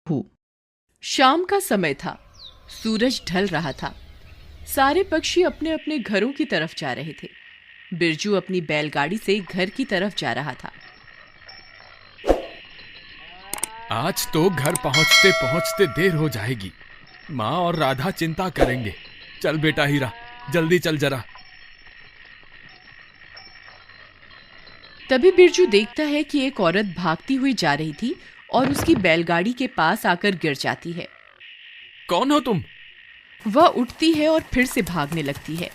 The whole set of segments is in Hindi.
हूँ। शाम का समय था। सूरज ढल रहा था। सारे पक्षी अपने अपने घरों की तरफ जा रहे थे। बिरजू अपनी बैलगाड़ी से घर की तरफ जा रहा था। आज तो घर पहुंचते पहुंचते देर हो जाएगी। माँ और राधा चिंता करेंगे। चल बेटा हीरा, जल्दी चल जरा। तभी बिरजू देखता है कि एक औरत भागती हुई जा रही थी और उसकी बैलगाड़ी के पास आकर गिर जाती है। कौन हो तुम? वह उठती है और फिर से भागने लगती है।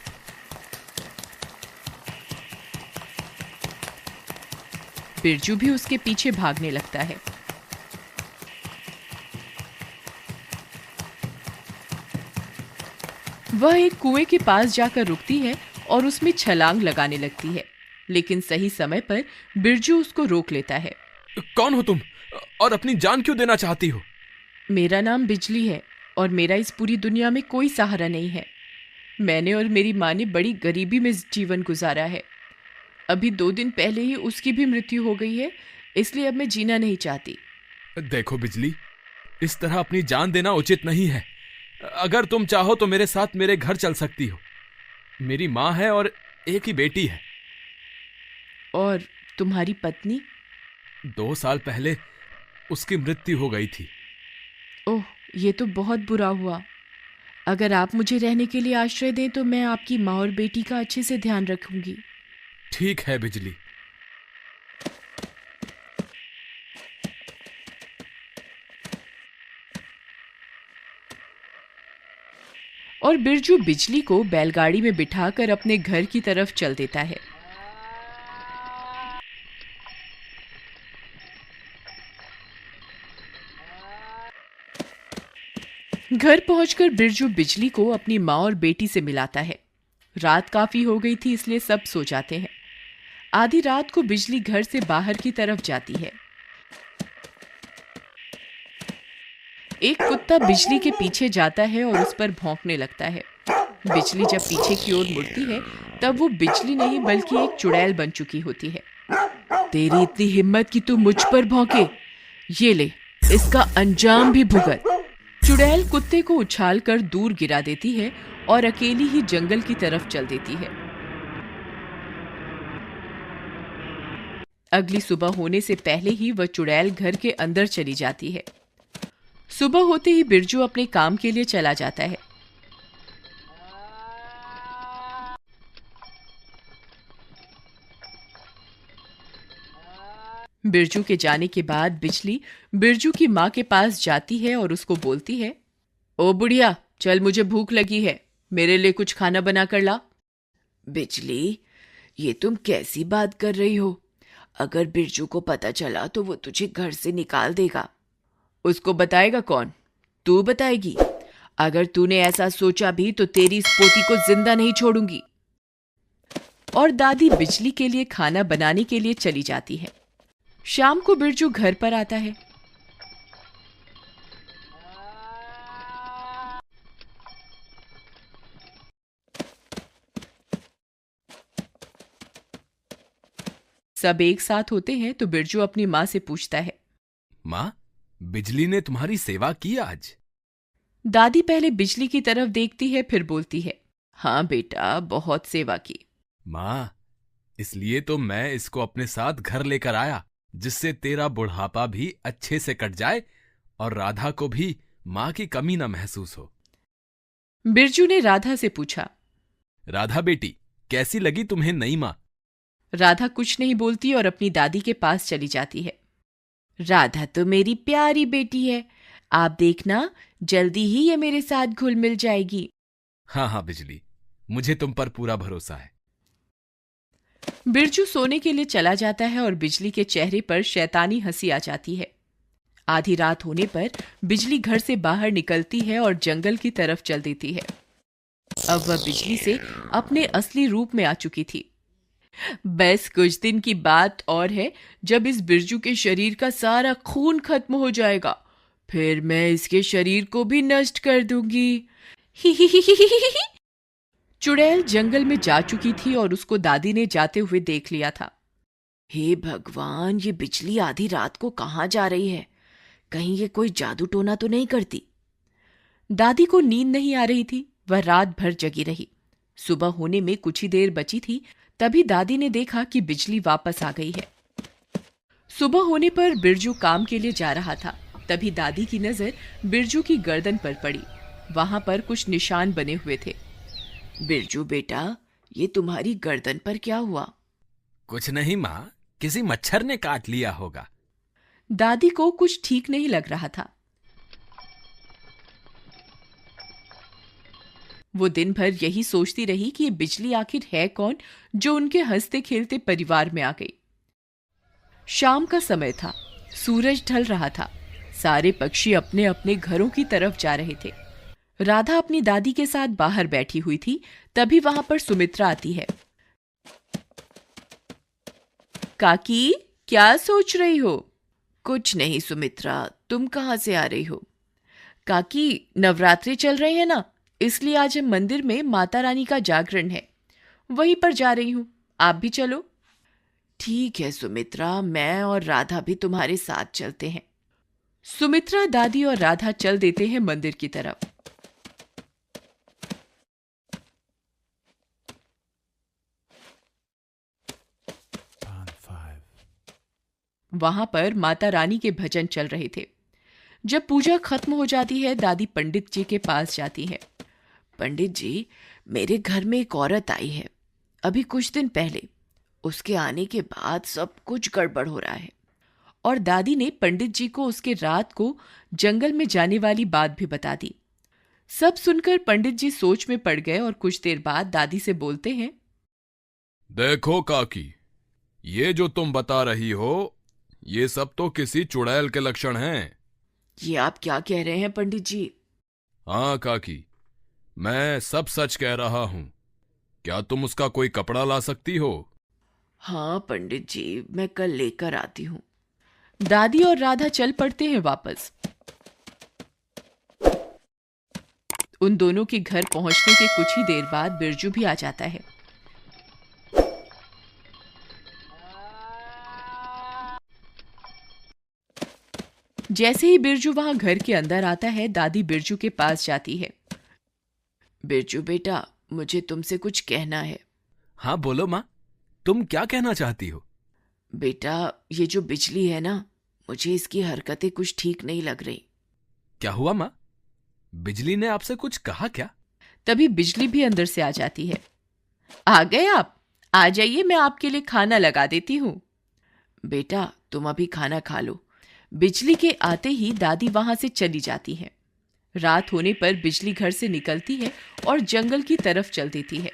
बिरजू भी उसके पीछे भागने लगता है। वह एक कुएं के पास जाकर रुकती है और उसमें छलांग लगाने लगती है, लेकिन सही समय पर बिरजू उसको रोक लेता है। कौन हो तुम और अपनी जान क्यों देना चाहती हो? मेरा नाम बिजली है और मेरा इस पूरी दुनिया में कोई सहारा नहीं है। मैंने और मेरी माँ ने बड़ी गरीबी में जीवन गुजारा है। अभी 2 दिन पहले ही उसकी भी मृत्यु हो गई है, इसलिए अब मैं जीना नहीं चाहती। देखो बिजली, इस तरह अपनी जान देना उचित नहीं है। अगर तुम चाहो तो मेरे साथ मेरे घर चल सकती हो। मेरी माँ है और एक ही बेटी है। और तुम्हारी पत्नी? 2 साल पहले उसकी मृत्यु हो गई थी। ओह, ये तो बहुत बुरा हुआ। अगर आप मुझे रहने के लिए आश्रय दें तो मैं आपकी माँ और बेटी का अच्छे से ध्यान रखूंगी। ठीक है बिजली। और बिरजू बिजली को बैलगाड़ी में बिठाकर अपने घर की तरफ चल देता है। घर पहुंचकर बिरजू बिजली को अपनी माँ और बेटी से मिलाता है। रात काफी हो गई थी, इसलिए सब सो जाते हैं। आधी रात को बिजली घर से बाहर की तरफ जाती है। एक कुत्ता बिजली के पीछे जाता है और उस पर भौंकने लगता है। बिजली जब पीछे की ओर मुड़ती है तब वो बिजली नहीं बल्कि एक चुड़ैल बन चुकी होती है। तेरी इतनी हिम्मत कि तू मुझ पर भौंके, ये ले, इसका अंजाम भी भुगत। चुड़ैल कुत्ते को उछालकर दूर गिरा देती है और अकेली ही जंगल की तरफ चल देती है। अगली सुबह होने से पहले ही वह चुड़ैल घर के अंदर चली जाती है। सुबह होते ही बिरजू अपने काम के लिए चला जाता है। बिरजू के जाने के बाद बिजली बिरजू की माँ के पास जाती है और उसको बोलती है, ओ बुढ़िया, चल, मुझे भूख लगी है, मेरे लिए कुछ खाना बना कर ला। बिजली, ये तुम कैसी बात कर रही हो? अगर बिरजू को पता चला तो वो तुझे घर से निकाल देगा। उसको बताएगा कौन? तू बताएगी। अगर तूने ऐसा सोचा भी तो तेरी इस पोती को जिंदा नहीं छोड़ूंगी। और दादी बिजली के लिए खाना बनाने के लिए चली जाती है। शाम को बिरजू घर पर आता है। सब एक साथ होते हैं तो बिरजू अपनी माँ से पूछता है, माँ, बिजली ने तुम्हारी सेवा की आज? दादी पहले बिजली की तरफ देखती है, फिर बोलती है, हाँ बेटा, बहुत सेवा की। माँ, इसलिए तो मैं इसको अपने साथ घर लेकर आया, जिससे तेरा बुढ़ापा भी अच्छे से कट जाए और राधा को भी माँ की कमी न महसूस हो। बिरजू ने राधा से पूछा, राधा बेटी, कैसी लगी तुम्हें नई माँ? राधा कुछ नहीं बोलती और अपनी दादी के पास चली जाती है। राधा तो मेरी प्यारी बेटी है, आप देखना, जल्दी ही ये मेरे साथ घुल मिल जाएगी। हाँ हाँ बिजली, मुझे तुम पर पूरा भरोसा है। बिरजू सोने के लिए चला जाता है और बिजली के चेहरे पर शैतानी हंसी आ जाती है। आधी रात होने पर बिजली घर से बाहर निकलती है और जंगल की तरफ चल देती है। अब वह बिजली से अपने असली रूप में आ चुकी थी। बस कुछ दिन की बात और है, जब इस बिरजू के शरीर का सारा खून खत्म हो जाएगा, फिर मैं इसके शरीर को भी नष्ट कर दूंगी। ही। चुड़ैल जंगल में जा चुकी थी और उसको दादी ने जाते हुए देख लिया था। हे भगवान, ये बिजली आधी रात को कहाँ जा रही है? कहीं ये कोई जादू टोना तो नहीं करती। दादी को नींद नहीं आ रही थी, वह रात भर जगी रही। सुबह होने में कुछ ही देर बची थी, तभी दादी ने देखा कि बिजली वापस आ गई है। सुबह होने पर बिरजू काम के लिए जा रहा था। तभी दादी की नजर बिरजू की गर्दन पर पड़ी। वहां पर कुछ निशान बने हुए थे। बिरजू बेटा, ये तुम्हारी गर्दन पर क्या हुआ? कुछ नहीं माँ, किसी मच्छर ने काट लिया होगा। दादी को कुछ ठीक नहीं लग रहा था। वो दिन भर यही सोचती रही कि ये बिजली आखिर है कौन जो उनके हंसते खेलते परिवार में आ गई। शाम का समय था, सूरज ढल रहा था। सारे पक्षी अपने अपने घरों की तरफ जा रहे थे। राधा अपनी दादी के साथ बाहर बैठी हुई थी। तभी वहां पर सुमित्रा आती है। काकी, क्या सोच रही हो? कुछ नहीं सुमित्रा, तुम कहां से आ रही हो? काकी, नवरात्रि चल रहे हैं ना, इसलिए आज हम मंदिर में माता रानी का जागरण है, वहीं पर जा रही हूं। आप भी चलो। ठीक है सुमित्रा, मैं और राधा भी तुम्हारे साथ चलते हैं। सुमित्रा, दादी और राधा चल देते हैं मंदिर की तरफ। वहां पर माता रानी के भजन चल रहे थे। जब पूजा खत्म हो जाती है, दादी पंडित जी के पास जाती है। पंडित जी, मेरे घर में एक औरत आई है, अभी कुछ दिन पहले। उसके आने के बाद सब कुछ गड़बड़ हो रहा है। और दादी ने पंडित जी को उसके रात को जंगल में जाने वाली बात भी बता दी। सब सुनकर पंडित जी सोच में पड़ गए और कुछ देर बाद दादी से बोलते हैं, देखो काकी, ये जो तुम बता रही हो, ये सब तो किसी चुड़ैल के लक्षण हैं। ये आप क्या कह रहे हैं पंडित जी? हाँ काकी, मैं सब सच कह रहा हूं। क्या तुम उसका कोई कपड़ा ला सकती हो? हाँ पंडित जी, मैं कल लेकर आती हूँ। दादी और राधा चल पड़ते हैं वापस। उन दोनों के घर पहुंचने के कुछ ही देर बाद बिरजू भी आ जाता है। जैसे ही बिरजू वहां घर के अंदर आता है, दादी बिरजू के पास जाती है। बिरजू बेटा, मुझे तुमसे कुछ कहना है। हाँ बोलो माँ, तुम क्या कहना चाहती हो? बेटा, ये जो बिजली है ना, मुझे इसकी हरकतें कुछ ठीक नहीं लग रही। क्या हुआ माँ? बिजली ने आपसे कुछ कहा क्या? तभी बिजली भी अंदर से आ जाती है। आ गए आप? आ जाइए, मैं आपके लिए खाना लगा देती हूँ। बेटा, तुम अभी खाना खा लो। बिजली के आते ही दादी वहां से चली जाती है। रात होने पर बिजली घर से निकलती है और जंगल की तरफ चल देती है।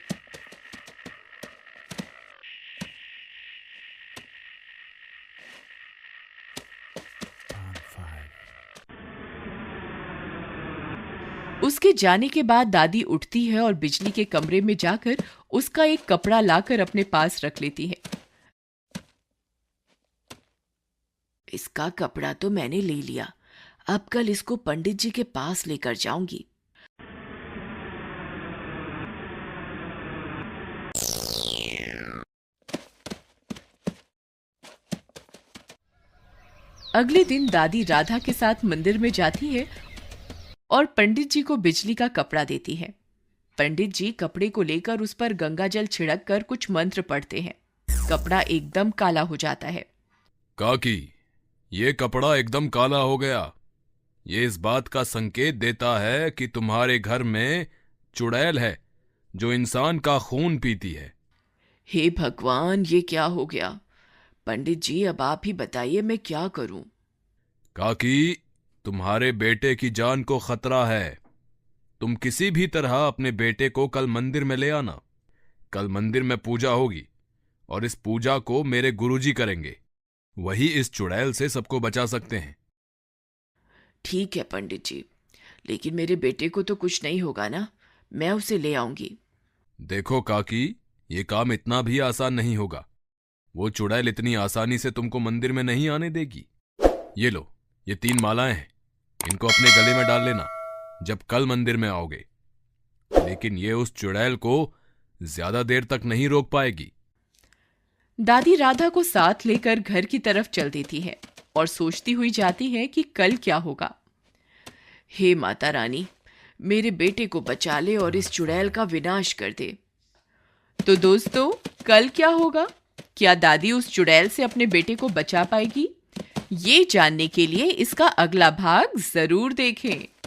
उसके जाने के बाद दादी उठती है और बिजली के कमरे में जाकर उसका एक कपड़ा लाकर अपने पास रख लेती है। इसका कपड़ा तो मैंने ले लिया, अब कल इसको पंडित जी के पास लेकर जाऊंगी। अगले दिन दादी राधा के साथ मंदिर में जाती है और पंडित जी को बिजली का कपड़ा देती है। पंडित जी कपड़े को लेकर उस पर गंगा जल छिड़क कर कुछ मंत्र पढ़ते हैं। कपड़ा एकदम काला हो जाता है। काकी, ये कपड़ा एकदम काला हो गया। ये इस बात का संकेत देता है कि तुम्हारे घर में चुड़ैल है जो इंसान का खून पीती है। हे भगवान, ये क्या हो गया? पंडित जी, अब आप ही बताइए, मैं क्या करूं? काकी, तुम्हारे बेटे की जान को खतरा है। तुम किसी भी तरह अपने बेटे को कल मंदिर में ले आना। कल मंदिर में पूजा होगी और इस पूजा को मेरे गुरुजी करेंगे। वही इस चुड़ैल से सबको बचा सकते हैं। ठीक है पंडित जी, लेकिन मेरे बेटे को तो कुछ नहीं होगा ना? मैं उसे ले आऊंगी। देखो काकी, ये काम इतना भी आसान नहीं होगा। वो चुड़ैल इतनी आसानी से तुमको मंदिर में नहीं आने देगी। ये लो, ये 3 मालाएं हैं, इनको अपने गले में डाल लेना जब कल मंदिर में आओगे। लेकिन ये उस चुड़ैल को ज्यादा देर तक नहीं रोक पाएगी। दादी राधा को साथ लेकर घर की तरफ चल देती है। और सोचती हुई जाती है कि कल क्या होगा। हे माता रानी, मेरे बेटे को बचा ले और इस चुड़ैल का विनाश कर दे। तो दोस्तों, कल क्या होगा? क्या दादी उस चुड़ैल से अपने बेटे को बचा पाएगी? ये जानने के लिए इसका अगला भाग जरूर देखें।